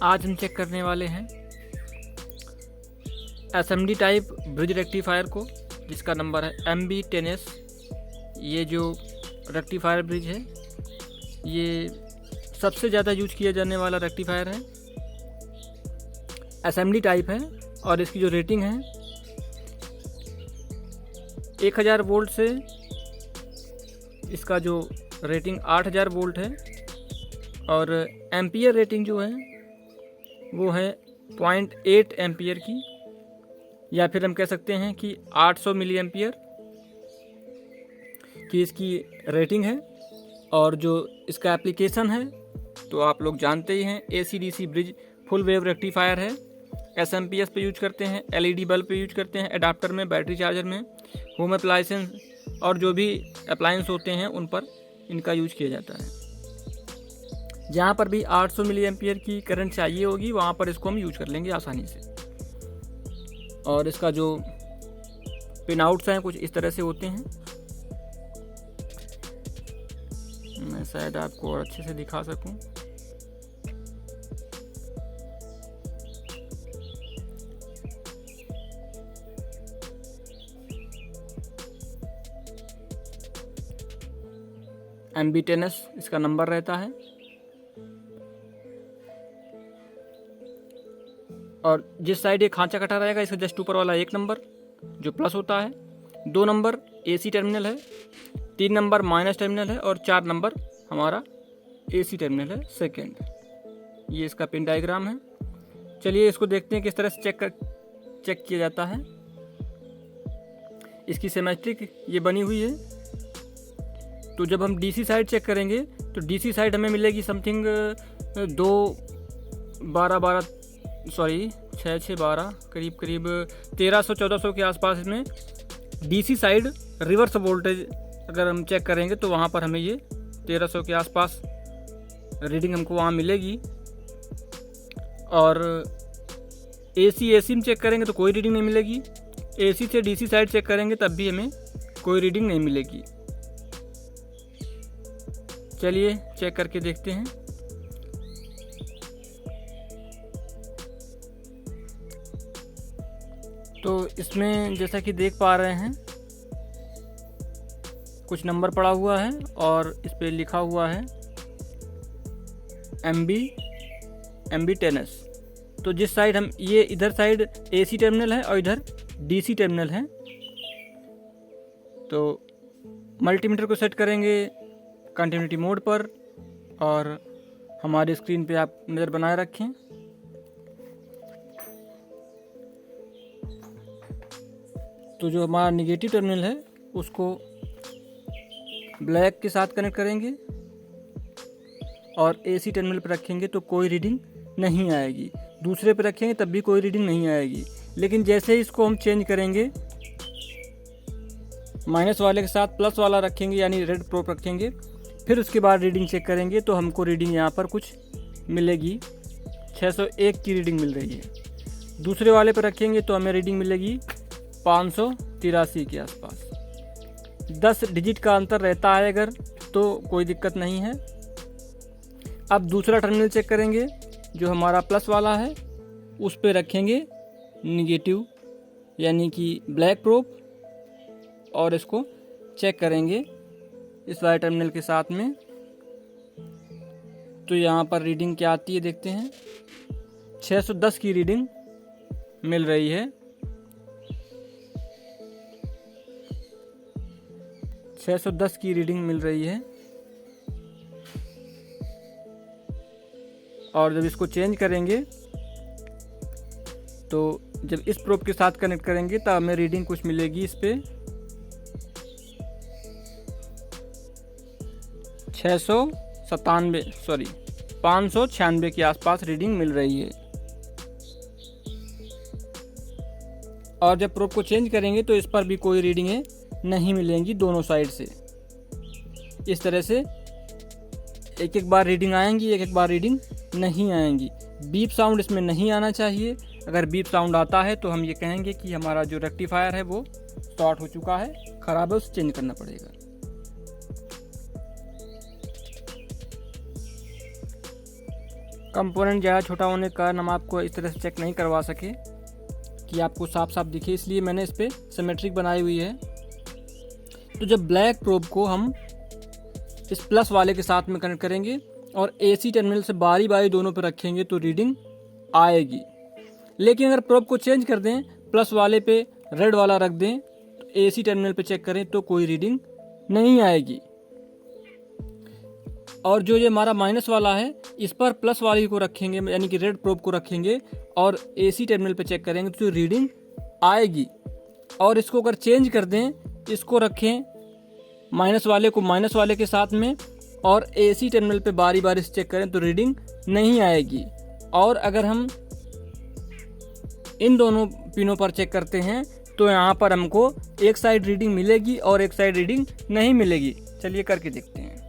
आज हम चेक करने वाले हैं एसएमडी टाइप ब्रिज रेक्टिफायर को, जिसका नंबर है MB10S। ये जो रेक्टिफायर ब्रिज है ये सबसे ज़्यादा यूज किया जाने वाला रेक्टिफायर है, एसएमडी टाइप है और इसकी जो रेटिंग है 1000 वोल्ट से इसका जो रेटिंग 8000 वोल्ट है और एम्पियर रेटिंग जो है वो है 0.8 एम्पियर की, या फिर हम कह सकते हैं कि 800 मिली एम्पियर की इसकी रेटिंग है। और जो इसका एप्लीकेशन है तो आप लोग जानते ही हैं, AC/DC bridge full wave rectifier है। SMPS पे यूज करते हैं, LED बल्ब पे यूज करते हैं, एडाप्टर में, बैटरी चार्जर में, होम अप्लायंसेस और जो भी अप्लायंस होते हैं उन पर इनका यूज किया जाता है। जहाँ पर भी 800 मिली एम्पियर की करंट चाहिए होगी वहाँ पर इसको हम यूज कर लेंगे आसानी से। और इसका जो पिन आउट्स हैं कुछ इस तरह से होते हैं। मैं शायद आपको और अच्छे से दिखा सकूं। MB10S इसका नंबर रहता है और जिस साइड ये खांचा कटा रहेगा इसका जस्ट ऊपर वाला 1 नंबर जो प्लस होता है, 2 नंबर AC टर्मिनल है, 3 नंबर माइनस टर्मिनल है और 4 नंबर हमारा AC टर्मिनल है सेकेंड। ये इसका पिन डायग्राम है। चलिए इसको देखते हैं किस तरह से चेक किया जाता है। इसकी सिमेट्रिक ये बनी हुई है। तो जब हम DC साइड चेक करेंगे तो DC साइड हमें मिलेगी समथिंग 6-6-12 करीब 1300-1400 के आसपास इसमें DC साइड रिवर्स वोल्टेज अगर हम चेक करेंगे तो वहाँ पर हमें ये 1300 के आसपास रीडिंग हमको वहाँ मिलेगी। और AC में चेक करेंगे तो कोई रीडिंग नहीं मिलेगी। AC से DC साइड चेक करेंगे तब भी हमें कोई रीडिंग नहीं मिलेगी। चलिए चेक करके देखते हैं। तो इसमें जैसा कि देख पा रहे हैं कुछ नंबर पड़ा हुआ है और इस पे लिखा हुआ है MB10S। तो जिस साइड हम ये इधर साइड AC टर्मिनल है और इधर DC टर्मिनल है। तो मल्टीमीटर को सेट करेंगे कंटिन्यूटी मोड पर और हमारे स्क्रीन पे आप नज़र बनाए रखें। तो जो हमारा निगेटिव टर्मिनल है उसको ब्लैक के साथ कनेक्ट करेंगे और AC टर्मिनल पर रखेंगे तो कोई रीडिंग नहीं आएगी। दूसरे पर रखेंगे तब भी कोई रीडिंग नहीं आएगी। लेकिन जैसे ही इसको हम चेंज करेंगे, माइनस वाले के साथ प्लस वाला रखेंगे यानी रेड प्रोब रखेंगे, फिर उसके बाद रीडिंग चेक करेंगे तो हमको रीडिंग यहाँ पर कुछ मिलेगी, 601 की रीडिंग मिल रही है। दूसरे वाले पर रखेंगे तो हमें रीडिंग मिलेगी 583 के आसपास। 10 डिजिट का अंतर रहता है अगर तो कोई दिक्कत नहीं है। अब दूसरा टर्मिनल चेक करेंगे जो हमारा प्लस वाला है, उस पे रखेंगे निगेटिव यानी कि ब्लैक प्रोब और इसको चेक करेंगे इस वाले टर्मिनल के साथ में। तो यहाँ पर रीडिंग क्या आती है देखते हैं। 610 की रीडिंग मिल रही है। 610 की रीडिंग मिल रही है। और जब इसको चेंज करेंगे तो जब इस प्रोब के साथ कनेक्ट करेंगे तब हमें रीडिंग कुछ मिलेगी इस पे 596 के आसपास रीडिंग मिल रही है। और जब प्रोब को चेंज करेंगे तो इस पर भी कोई रीडिंगें नहीं मिलेंगी दोनों साइड से। इस तरह से एक एक बार रीडिंग आएंगी, एक एक बार रीडिंग नहीं आएंगी। बीप साउंड इसमें नहीं आना चाहिए। अगर बीप साउंड आता है तो हम ये कहेंगे कि हमारा जो रेक्टिफायर है वो शॉर्ट हो चुका है, ख़राब है, उसे चेंज करना पड़ेगा। कंपोनेंट ज़्यादा छोटा होने के कारण हम आपको इस तरह से चेक नहीं करवा सके कि आपको साफ साफ दिखे, इसलिए मैंने इस पर सिमेट्रिक बनाई हुई है। तो जब ब्लैक प्रोब को हम इस प्लस वाले के साथ में कनेक्ट करेंगे और AC टर्मिनल से बारी बारी दोनों पर रखेंगे तो रीडिंग आएगी। लेकिन अगर प्रोब को चेंज कर दें, प्लस वाले पे रेड वाला रख दें, तो AC टर्मिनल पे चेक करें तो कोई रीडिंग नहीं आएगी। और जो ये हमारा माइनस वाला है, इस पर प्लस वाली को रखेंगे, यानी कि रेड प्रोब को रखेंगे और AC टर्मिनल पे चेक करेंगे तो रीडिंग आएगी। और इसको अगर चेंज कर दें, इसको रखें माइनस वाले को माइनस वाले के साथ में और AC टर्मिनल पे बारी बारी से चेक करें तो रीडिंग नहीं आएगी। और अगर हम इन दोनों पिनों पर चेक करते हैं तो यहाँ पर हमको एक साइड रीडिंग मिलेगी और एक साइड रीडिंग नहीं मिलेगी। चलिए करके देखते हैं।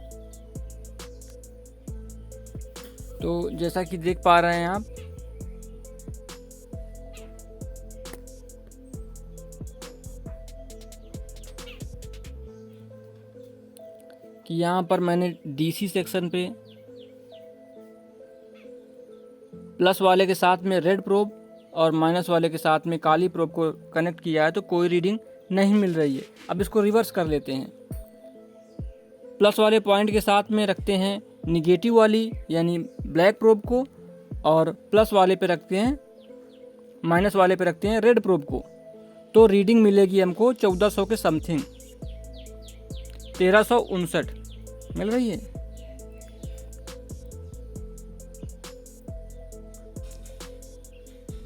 तो जैसा कि देख पा रहे हैं आप, कि यहाँ पर मैंने DC सेक्शन पे प्लस वाले के साथ में रेड प्रोब और माइनस वाले के साथ में काली प्रोब को कनेक्ट किया है तो कोई रीडिंग नहीं मिल रही है। अब इसको रिवर्स कर लेते हैं। प्लस वाले पॉइंट के साथ में रखते हैं निगेटिव वाली यानी ब्लैक प्रोब को और प्लस वाले पे रखते हैं, माइनस वाले पे रखते हैं रेड प्रोब को, तो रीडिंग मिलेगी हमको 1400 के समथिंग, 1359 मिल रही है।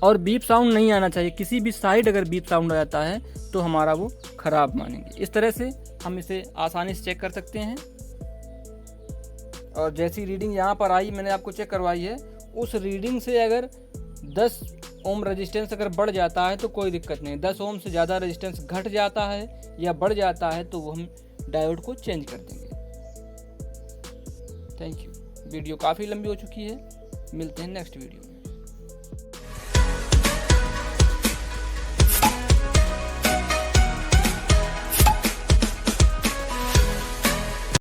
और बीप साउंड नहीं आना चाहिए, किसी भी साइड अगर बीप साउंड आ जाता है तो हमारा वो ख़राब मानेंगे। इस तरह से हम इसे आसानी से चेक कर सकते हैं। और जैसी रीडिंग यहाँ पर आई, मैंने आपको चेक करवाई है, उस रीडिंग से अगर 10 ओम रेजिस्टेंस अगर बढ़ जाता है तो कोई दिक्कत नहीं। 10 ओम से ज़्यादा रेजिस्टेंस घट जाता है या बढ़ जाता है तो वो हम डायोड को चेंज कर देंगे। Thank you. वीडियो काफ़ी लंबी हो चुकी है, मिलते हैं नेक्स्ट वीडियो में।